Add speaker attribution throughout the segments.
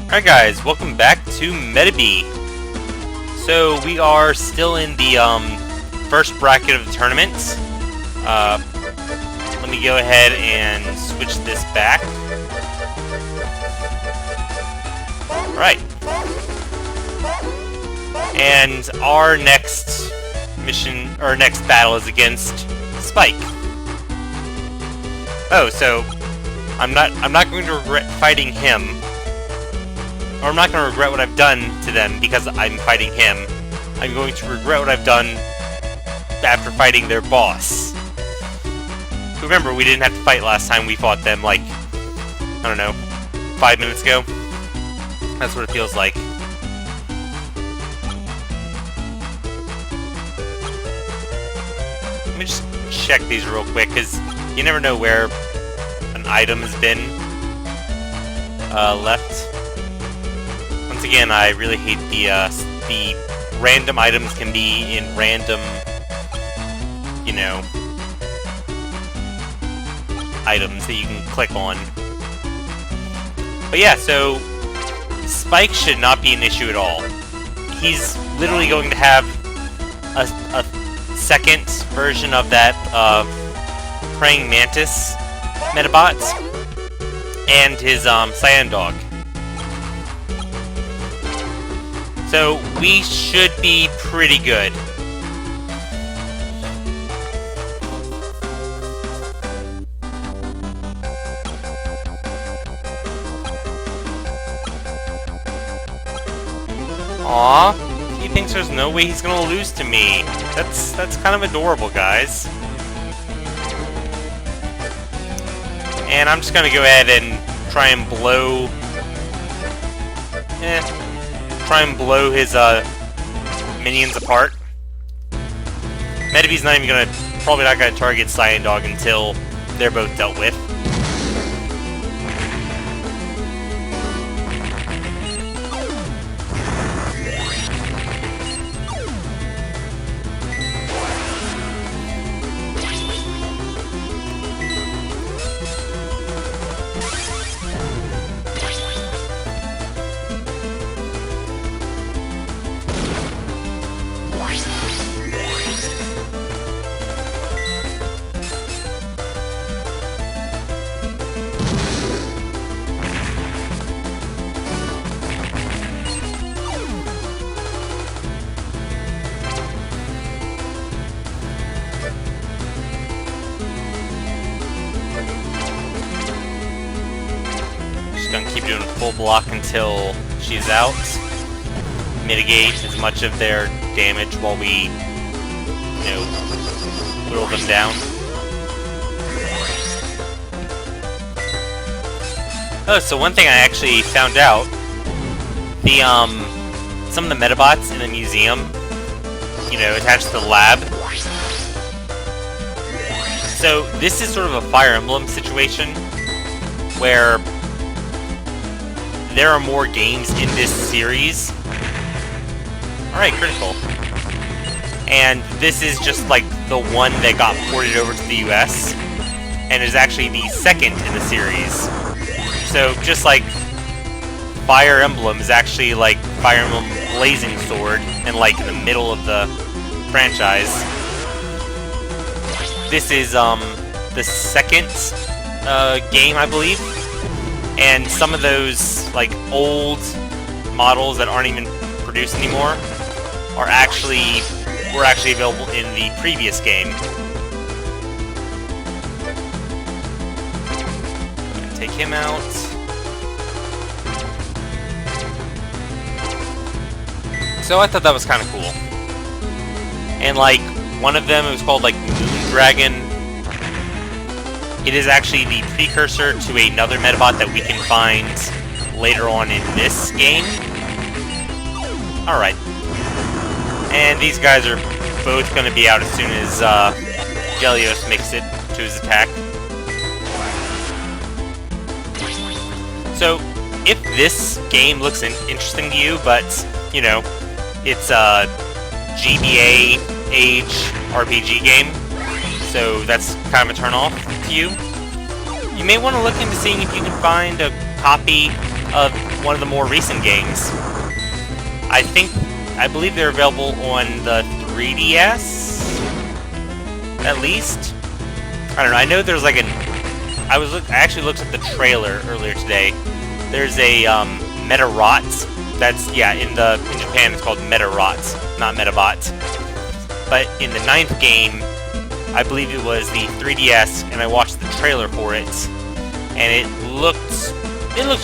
Speaker 1: Alright guys, welcome back to Metabee. So we are still in the first bracket of the tournament. Let me go ahead and switch this back. Alright. And our next mission, or next battle is against Spike. Oh, so I'm not going to regret fighting him. Or I'm not going to regret what I've done to them because I'm fighting him. I'm going to regret what I've done after fighting their boss. Remember, we didn't have to fight last time we fought them, like, I don't know, 5 minutes ago? That's what it feels like. Let me just check these real quick, because you never know where an item has been left. Once again, I really hate the random items can be in random, you know, items that you can click on. But yeah, so Spike should not be an issue at all. He's literally going to have a second version of that praying mantis Medabots and his Cyandog. So we should be pretty good. Aw, he thinks there's no way he's gonna lose to me. That's kind of adorable, guys. And I'm just gonna go ahead and try and blow his minions apart. Metabee's not even probably not gonna target Cyandog until they're both dealt with. Gonna keep doing a full block until she's out. Mitigate as much of their damage while we, you know, whittle them down. Oh, so one thing I actually found out, the some of the Medabots in the museum, you know, attached to the lab. So this is sort of a Fire Emblem situation where there are more games in this series. Alright, critical. And this is just like the one that got ported over to the US, and is actually the second in the series. So just like Fire Emblem is actually like Fire Emblem Blazing Sword, and like in the middle of the franchise, this is the second game, I believe. And some of those, like, old models that aren't even produced anymore were actually available in the previous game. And take him out. So I thought that was kind of cool. And, like, one of them, it was called, like, Moon Dragon. It is actually the precursor to another Medabot that we can find later on in this game. Alright. And these guys are both going to be out as soon as Gelios makes it to his attack. So, if this game looks interesting to you, but, you know, it's a GBA age RPG game, so that's kind of a turn-off to you, you may want to look into seeing if you can find a copy of one of the more recent games. I believe they're available on the 3DS, at least. I don't know. I know there's like an. I actually looked at the trailer earlier today. There's a Medabots. That's in Japan it's called Medabots, not Medabots. But in the 9th game, I believe it was the 3DS, and I watched the trailer for it, and it looks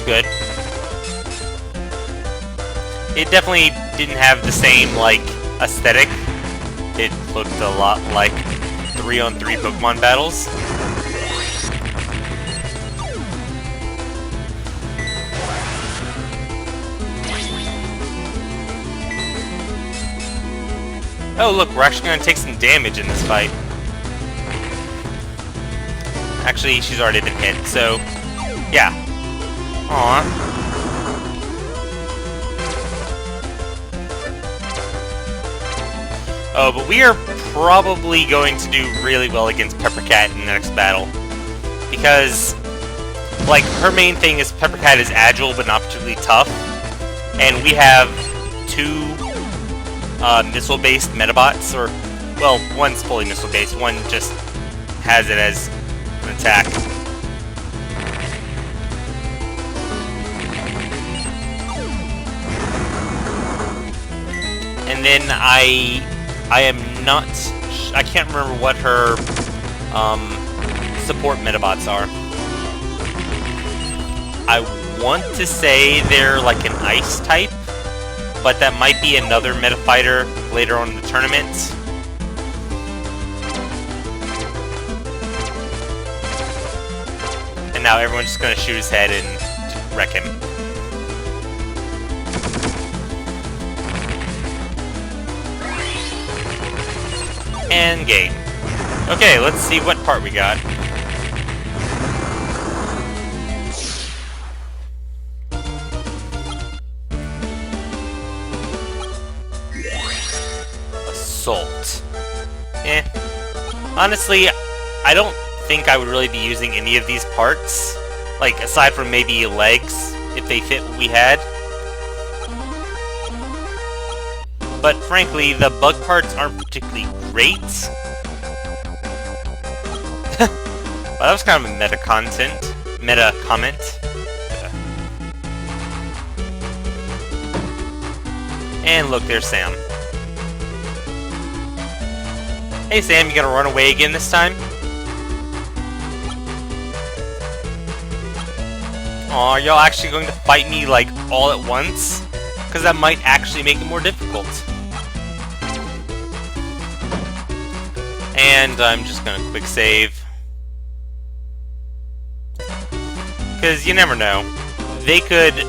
Speaker 1: good. It definitely didn't have the same like aesthetic. It looked a lot like 3-on-3 Pokemon battles. Oh look, we're actually going to take some damage in this fight. Actually, she's already been hit, so yeah. Aww. Oh, but we are probably going to do really well against Peppercat in the next battle. Because, like, her main thing is Peppercat is agile but not particularly tough. And we have 2 missile-based Medabots, or, well, one's fully missile-based, one just has it as an attack. And then I can't remember what her support Medabots are. I want to say they're like an ice type, but that might be another meta fighter later on in the tournament. And now everyone's just gonna shoot his head and wreck him. And game. Okay, let's see what part we got. Assault. Honestly, I don't think I would really be using any of these parts. Like, aside from maybe legs, if they fit what we had. But frankly, the bug parts aren't particularly great. Well, that was kind of a meta comment. And look, there's Sam. Hey Sam, you gonna run away again this time? Aw, are y'all actually going to fight me, like, all at once? Because that might actually make it more difficult. And I'm just gonna quick save. Because you never know. They could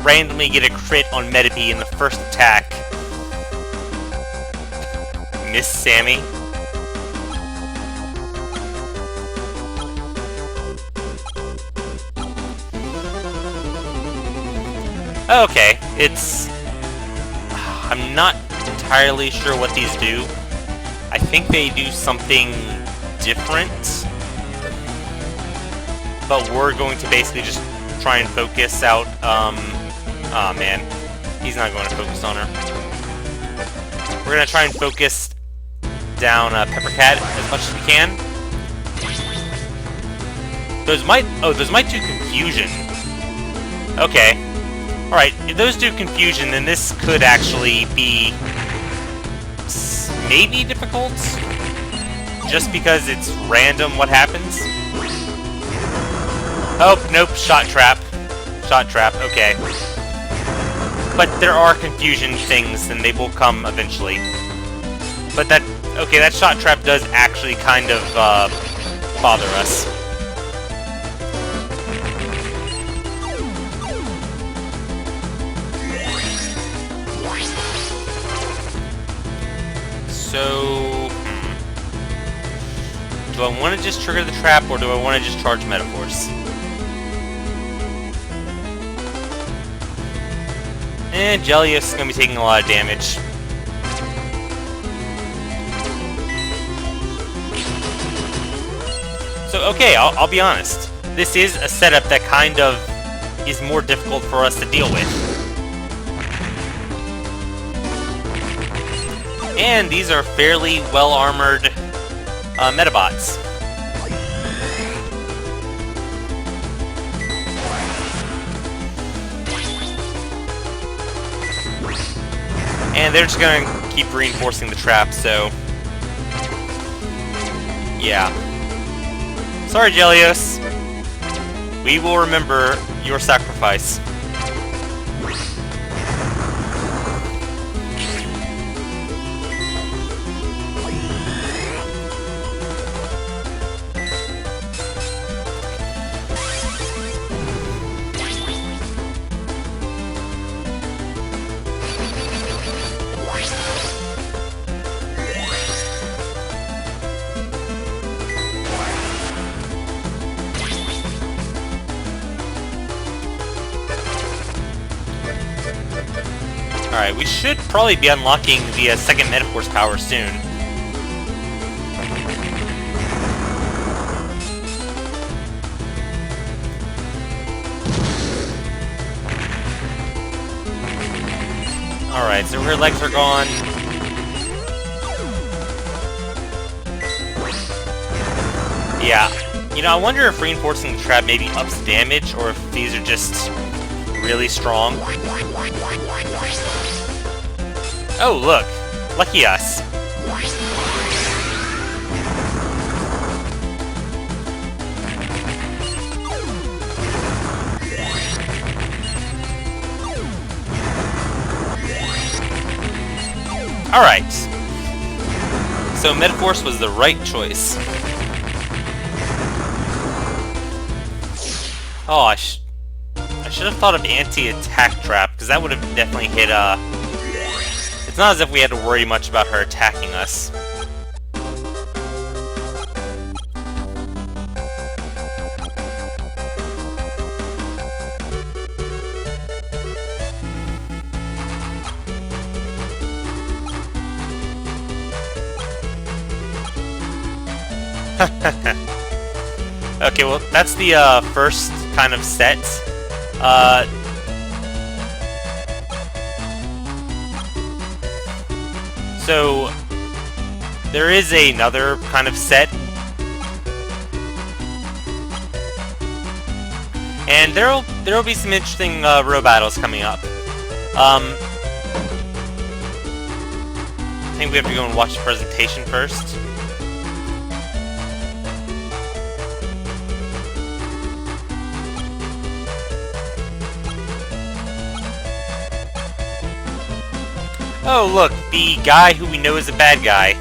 Speaker 1: randomly get a crit on Metabee in the first attack. Miss Sammy. Okay, I'm not entirely sure what these do. I think they do something different. But we're going to basically just try and focus out, aw man. He's not going to focus on her. We're gonna try and focus down Peppercat as much as we can. Those might do confusion. Okay. Alright, if those do confusion, then this could actually be maybe difficult. Just because it's random what happens. Oh, nope, shot trap. Shot trap, okay. But there are confusion things, and they will come eventually. But that shot trap does actually kind of bother us. So, do I want to just trigger the trap, or do I want to just charge Medaforce? And Jellius is going to be taking a lot of damage. So, okay, I'll be honest. This is a setup that kind of is more difficult for us to deal with. And these are fairly well-armored Medabots. And they're just gonna keep reinforcing the trap, so... yeah. Sorry, Jellios. We will remember your sacrifice. Alright, we should probably be unlocking the second Medaforce power soon. Alright, so her legs are gone. Yeah. You know, I wonder if reinforcing the trap maybe ups damage, or if these are just really strong. Oh, look! Lucky us! Alright. So Medaforce was the right choice. Oh, I should have thought of anti-attack trap, because that would have definitely hit, It's not as if we had to worry much about her attacking us. Okay, well, that's the first kind of set. So there is another kind of set, and there'll be some interesting row battles coming up. I think we have to go and watch the presentation first. Oh, look, the guy who we know is a bad guy.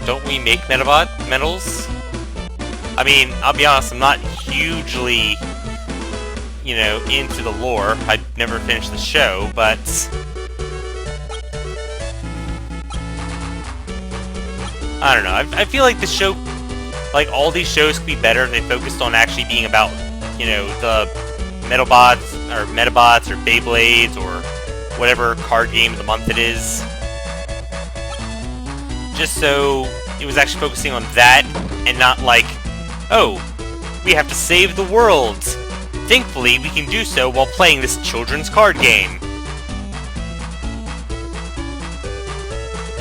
Speaker 1: Don't we make Medabot medals? I mean, I'll be honest, I'm not hugely, you know, into the lore. I'd never finished the show, but... I don't know, I feel like the show, like all these shows could be better if they focused on actually being about, you know, the Medabots, or Beyblades, or whatever card game of the month it is. Just so it was actually focusing on that, and not like, oh, we have to save the world. Thankfully, we can do so while playing this children's card game.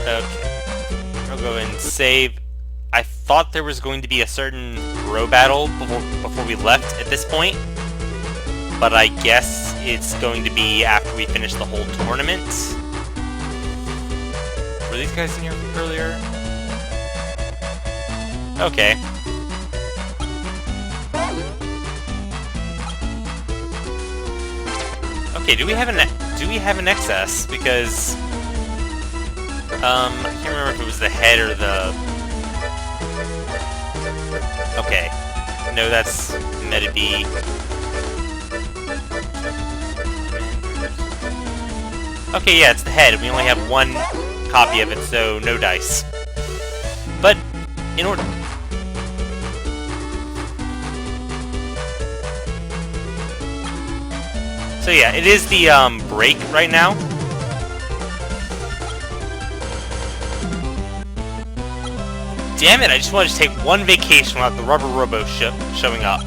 Speaker 1: Okay. I'll go and save. I thought there was going to be a certain row battle before we left at this point, but I guess it's going to be after we finish the whole tournament. Were these guys in here earlier? Okay. Okay, do we have an excess? Because I can't remember if it was the head or the... Okay. No, that's Metabee. Okay, yeah, it's the head. We only have one copy of it, so no dice. But, in order... So yeah, it is the break right now. Damn it, I just wanted to take one vacation without the rubber robo showing up.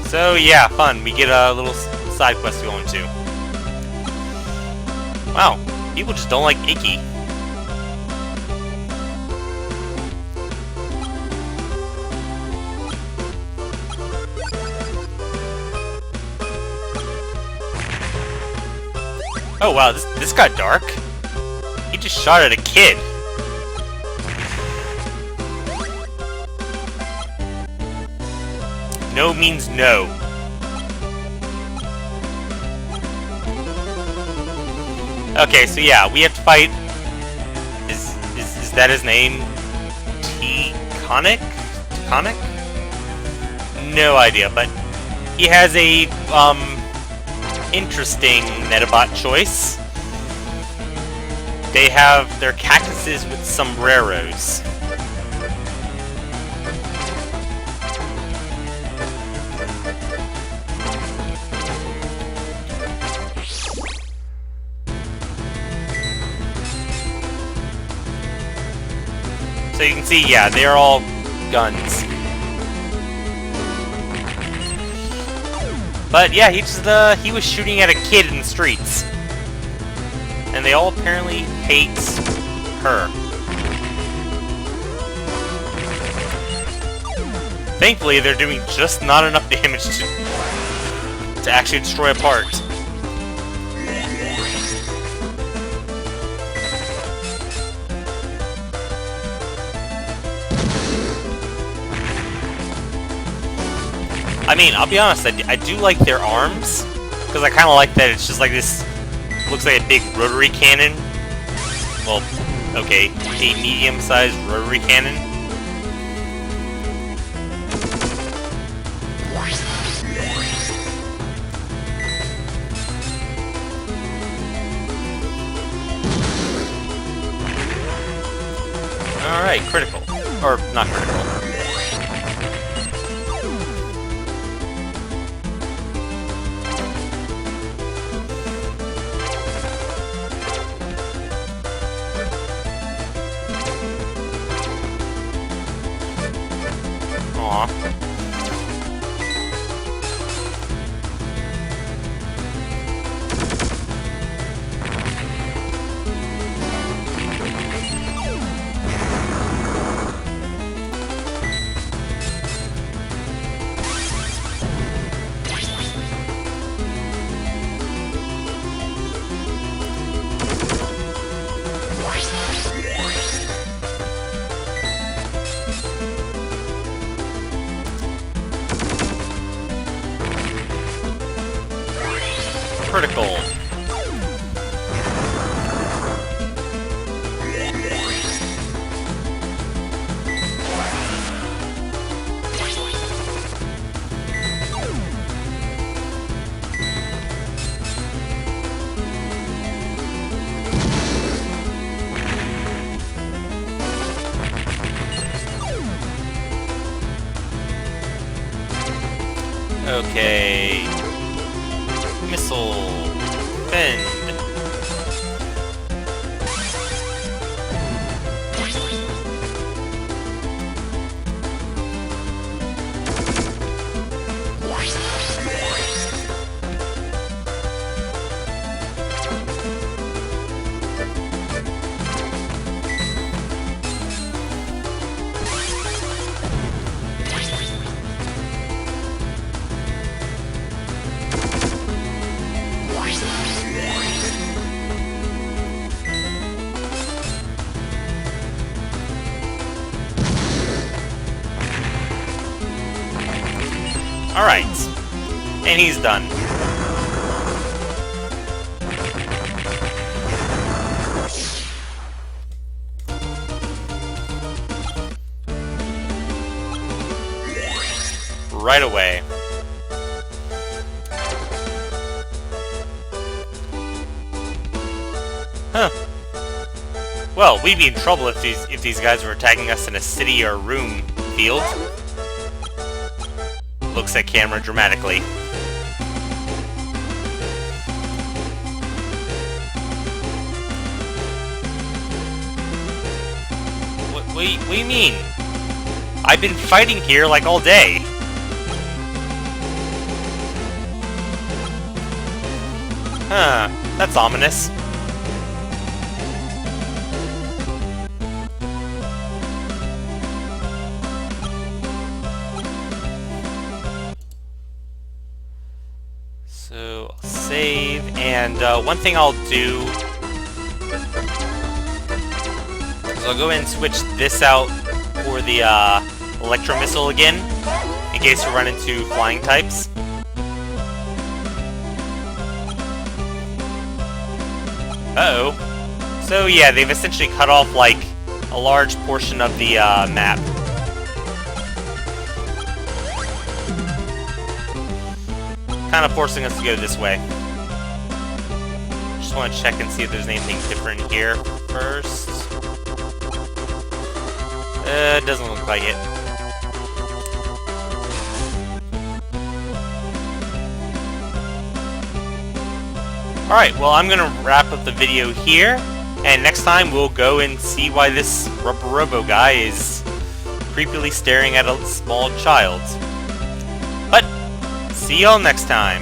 Speaker 1: So yeah, fun. We get a little side quest to go into. Wow, people just don't like Ikki. Oh wow, this got dark. He just shot at a kid. No means no. Okay, so yeah, we have to fight. Is that his name? Tonic? No idea, but he has a interesting Medabot choice. They have their cactuses with sombreros. So you can see, yeah, they're all guns. But yeah, he was shooting at a kid in the streets. And they all apparently hate her. Thankfully, they're doing just not enough damage to actually destroy a part. I mean, I'll be honest, I do like their arms, because I kind of like that it's just like this, looks like a big rotary cannon. Well, okay, a medium-sized rotary cannon. Alright, critical. Or, not critical. Critical. Okay. Missile. Defend. Alright. And he's done. Right away. Huh. Well, we'd be in trouble if these guys were attacking us in a city or room field. looks at camera dramatically. What do you mean? I've been fighting here like all day. Huh, that's ominous. So, I'll save, and one thing I'll do is I'll go ahead and switch this out for the electro missile again, in case we run into flying types. Uh-oh. So yeah, they've essentially cut off like a large portion of the map. Kind of forcing us to go this way. Just want to check and see if there's anything different here first. Doesn't look like it. Alright, well I'm gonna wrap up the video here, and next time we'll go and see why this Rubber Robo guy is creepily staring at a small child. But, see y'all next time.